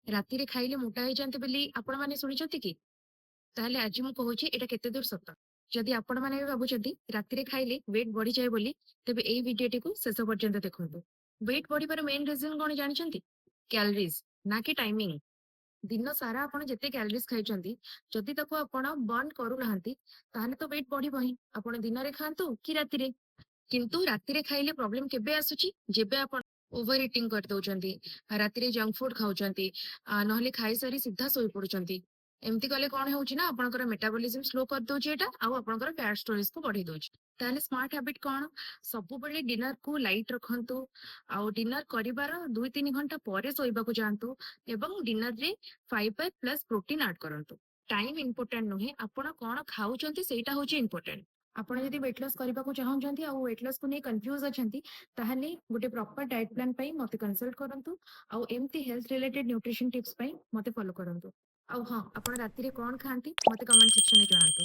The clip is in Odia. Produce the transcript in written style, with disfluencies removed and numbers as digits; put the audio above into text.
ରାତିରେ ଖାଇଲେ ମୋଟା ହେଇଯାଆନ୍ତି ବୋଲି ଆପଣମାନେ ଶୁଣିଛନ୍ତି କି? ତାହେଲେ ଆଜି ମୁଁ କହୁଛି ଏଇଟା କେତେ ଦୂର ସତ। ଯଦି ଆପଣମାନେ ବି ଭାବୁଛନ୍ତି ରାତିରେ ଖାଇଲେ ୱେଟ୍ ବଢିଯାଏ ବୋଲି, ତେବେ ଏଇ ଭିଡିଓଟିକୁ ଶେଷ ପର୍ଯ୍ୟନ୍ତ ଦେଖନ୍ତୁ। ୱେଟ୍ ବଢିବାର ମେନ୍ ରିଜନ କଣ ଜାଣିଛନ୍ତି? କ୍ୟାଲୋରିଜ, ନା କି ଟାଇମିଂ। ଦିନ ସାରା ଆପଣ ଯେତେ କ୍ୟାଲୋରିଜ ଖାଇଛନ୍ତି, ଯଦି ତାକୁ ଆପଣ ବର୍ନ କରୁନାହାନ୍ତି, ତାହେଲେ ତ ୱେଟ୍ ବଢିବ ହିଁ। ଆପଣ ଦିନରେ ଖାଆନ୍ତୁ କି ରାତିରେ। କିନ୍ତୁ ରାତିରେ ଖାଇଲେ ପ୍ରୋବ୍ଲେମ କେବେ ଆସୁଛି? ଯେବେ ଆପଣ ଓଭର ଇଟିଂ କରିଦଉଛନ୍ତି, ରାତିରେ ଜଙ୍କ ଫୁଡ ଖାଉଛନ୍ତି, ନହେଲେ ଖାଇସାରି ସିଧା ଶୋଇ ପଡୁଛନ୍ତି। ଏମିତି କଲେ କଣ ହଉଛି ନା ଆପଣଙ୍କର ମେଟାବଲିଜିମ ସ୍ଲୋ କରିଦଉଛି ଏଇଟା, ଆଉ ଆପଣଙ୍କର ଫ୍ୟାଟ ଷ୍ଟୋରେଜ କୁ ବଢେଇ ଦଉଛି। ତାହେଲେ ସ୍ମାର୍ଟ ହ୍ୟାବିଟ କଣ? ସବୁବେଳେ ଡିନର କୁ ଲାଇଟ୍ ରଖନ୍ତୁ, ଆଉ ଡିନର କରିବାର 2-3 ଘଣ୍ଟା ପରେ ଶୋଇବାକୁ ଯାଆନ୍ତୁ, ଏବଂ ଡିନରରେ ଫାଇબર ପ୍ଲସ ପ୍ରୋଟିନ ଆଡ କରନ୍ତୁ। ଟାଇମ ଇମ୍ପୋର୍ଟାଣ୍ଟ ନୁହେଁ, ଆପଣ କଣ ଖାଉଛନ୍ତି ସେଇଟା ହଉଛି ଇମ୍ପୋର୍ଟାଣ୍ଟ। ଆପଣ ଯଦି ୱେଟ୍ ଲସ୍ କରିବାକୁ ଚାହୁଁଛନ୍ତି ଆଉ ୱେଟ୍ ଲସ୍ କୁ ନେଇ କନଫ୍ୟୁଜ ଅଛନ୍ତି, ତାହେଲେ ଗୋଟେ ପ୍ରପର ଡାଏଟ୍ ପ୍ଲାନ୍ ପାଇଁ ମତେ କନସଲ୍ଟ କରନ୍ତୁ। ଆଉ ଏମିତି ହେଲ୍ଥ ରିଲେଟେଡ ନ୍ୟୁଟ୍ରିସନ ଟିପ୍ସ ପାଇଁ ମତେ ଫଲୋ କରନ୍ତୁ। ଆଉ ହଁ, ଆପଣ ରାତିରେ କଣ ଖାଆନ୍ତି ମତେ କମେଣ୍ଟ ସେକ୍ସନରେ ଜଣାନ୍ତୁ।